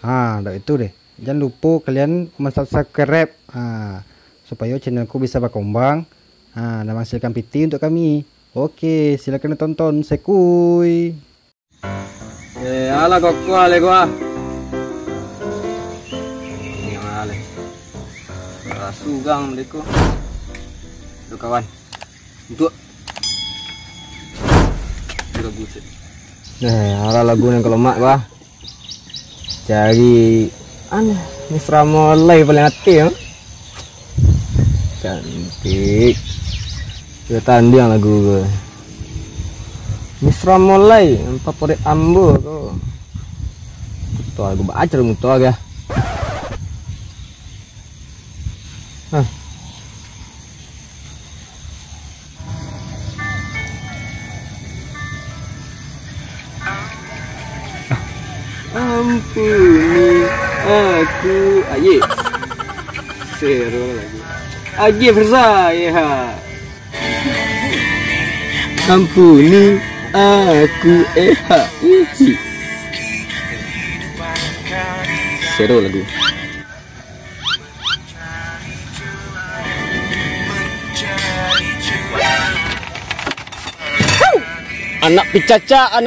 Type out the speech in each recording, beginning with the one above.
Dah itu deh. Jangan lupa kalian subscribe supaya channelku bisa berkembang dan menghasilkan PT untuk kami. Oke, silakan tonton. Sekui. Ala kok ale gua. Ini ale. Rasugang mereka. Tuh kawan. Untuk lagu sih. Ala lagu yang kalau mak gua. Cari Misra mulai paling hati ya. Cantik. Dia tanding lagu gue. Misra mulai favorit ambo tuh. Tuh aku baca mutu aja. Ampuni aku, aye, seru lagi, aje bersaya. Ampuni aku, seru lagu. Anak picaca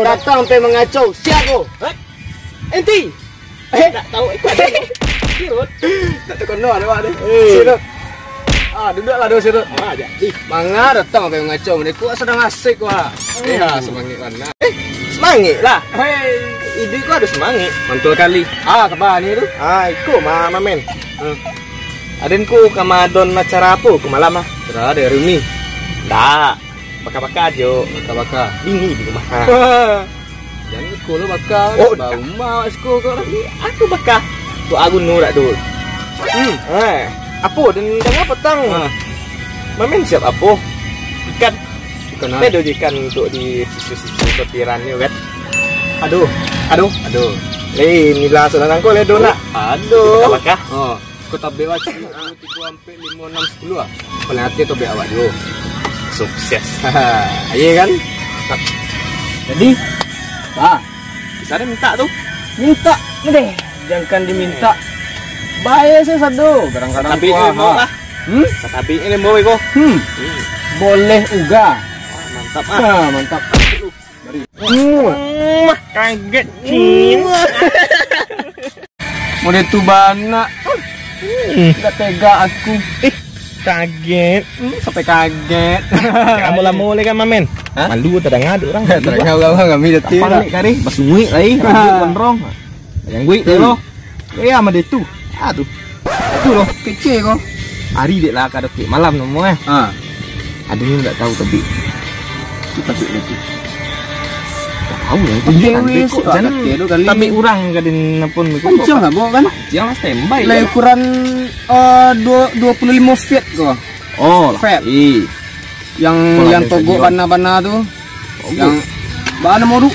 datang sampai mengacau. Siap kau? Enti? Tak tahu ikut ada. Sirut. Tak terkenal ada ada. Sirut. Duduklah dulu sirut. Jadi mangga datang sampai mengacau. Mereka sedang asik wah. Semangit mana? Semangit lah. Ide kau ada semangit. Mantul kali. Kabar ni tu? Ikut mamen. Adinku kamadon acara apa ke malam ah? Cerah ada Rumi. Tak. Bakar-bakar je, bakar-bakar. Bingi di rumah. Jangan ikut lo bakar. Bau mak sekolah kau lagi. Aku bakar. Tu aku nurak tu. Apa dan apa tang? Mamen siap apa? Ikan. Ikan ada ikan untuk di sisi sotiran ni kan. Aduh. Nila senang kau ledo nak. Aduh. Bakar. Kau tak bewa 3 sampai 5 6 10 ah. Paling hati tu bewa awak dulu. Sukses. Iya kan? Jadi, bisa ada minta tuh. Minta, deh. Jangan diminta. Bayar saya satu. Kadang-kadang mau lah. Tapi ini mau iko. Boleh juga. Mantap mantap. Kaget sih. Model tu bana. Tidak tega aku. Kaget, sampai kaget. Kamu lah mulai kan mamen? Malu tak ngadu orang. Tak ngadu kami detik. Panik kari, basui lagi. Gondrong. Yang gue tu loh. Ya sama dia tu. Tu. Tu loh, kecil kau. Hari dek lah kada ke malam nomo Ada ni tak tahu tapi. Kita tu nanti. Tahu lah itu jangan tapi orang kadin pun kencang lah bawa kan jangan standby lah ukuran 25 feet kok feet yang togok bana-bana tu yang bana modu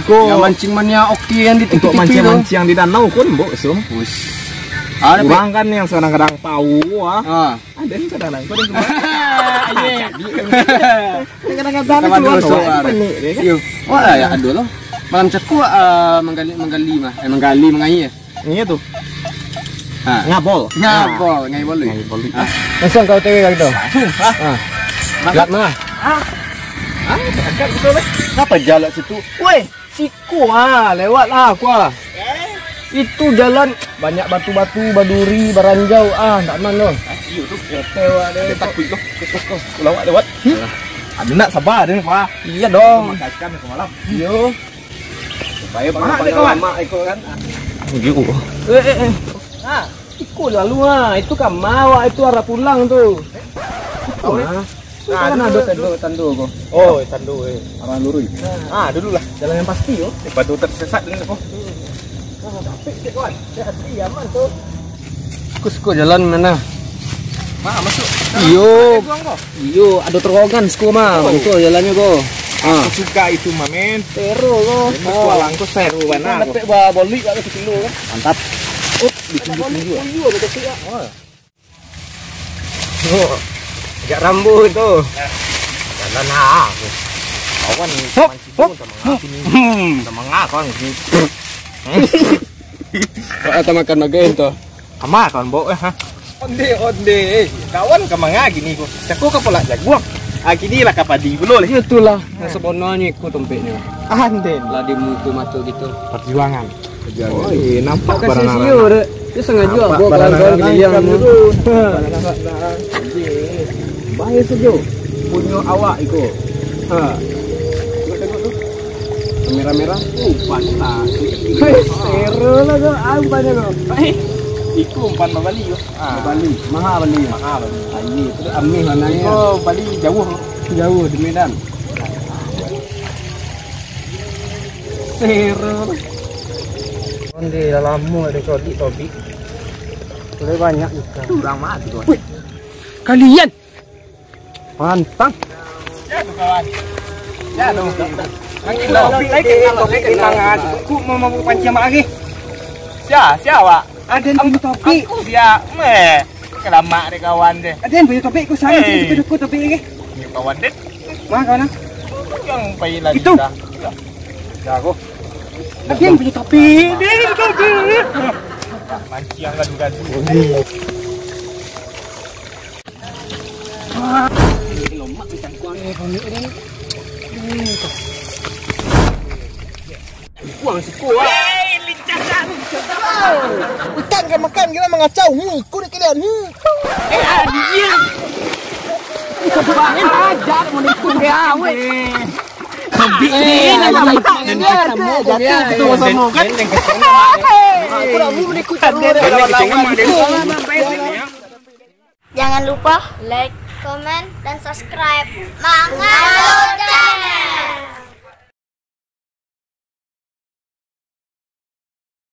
yang mancing mania oke yang di untuk mancing yang di danau pun mbok sum orang kan yang kadang-kadang tahu ada yang kadang-kadang kau kadang-kadang ya aduh loh malam ceku menggali mengayi iya tuh ngabol langsung kau tewe gitu gat mah agak betul lah apa jalan situ weh siku lewat lah aku itu jalan banyak batu-batu, baduri, baranjau. Tak man loh. Iya tu. Tewa deh. Takut loh. Lewat. Ada nak sabar deh, Pak. Iya dong. Makan ke malam. Yo. Supaya kawan lama ikut kan. Begitu. Ikut lalu itu kan mawa itu arah pulang tuh. Kan ada tandu kok. Tandu arah lurus. Dulu lah. Jalan yang pasti yo. Batu tersesat dengan kok. Capek kawan, hati aman tuh. Kusko jalan mana? Masuk. Iyo, ada terowongan sko mah. Betul jalannya kok. Aku suka itu mamen. Seru kok. Kualang kok seru mana? Dapat boli kalau kilo kan. Mantap. Ditunjuk-tunjuk. Iya betul sih. Agak rambut itu. Jalan aku. Kawan mancing sama ngakon gitu. Kau makan magain to. Ama kawan bawa ha. Onde. Kawan ka mga gini ko. Sako ka pula jaguang. Gini lah kapadi belum leh. Itulah. Sebenarnya ikut tempatnya. Anden. Lah di muka mata gitu. Perjuangan. Oh, nampak kasih barang siu deh. Dia sengaja bawa kawan-kawan yang bahaya saja. Punya awak iko. Ha. Tengok tu. Merah-merah. Pantas. seru lah tu. Ampanya tu. Iku umpan Bali yo. Bali. Mahal Bali. Mahal. Ini terus amih mananya. Oh, Bali jauh. Jauh di Medan. Seru. Onde dalammu ada tobik. Boleh banyak ikan. Kurang mati tu. Kalian Pantang. Ya tu kawan. Ya tu. Angin topik lagi topik tangan. Aku mau pancing mak lagi. Sia wak. Ada yang punya topik. Aku sia. Kelamak deh kawan deh. Ada yang punya topik. Aku sayang aku topik lagi. Ni kawan deh. Mana kawan? Yang pai lagi Itu. dah. Ya aku. Ada yang punya topik. Dia topik. Mancing yang gaduh-gaduh. Lomak macam kuang ni kau ni. Kuang si kuang. Lincasan. Ikan kan makan kita mengacau. Ikut kalian. Dia. Coba ajar mau ikut dia weh. Habis ni nak makan dia. Itu sama kan. Aku nak mau ikut dia. Jangan lupa like, comment, dan subscribe Mangalo Channel.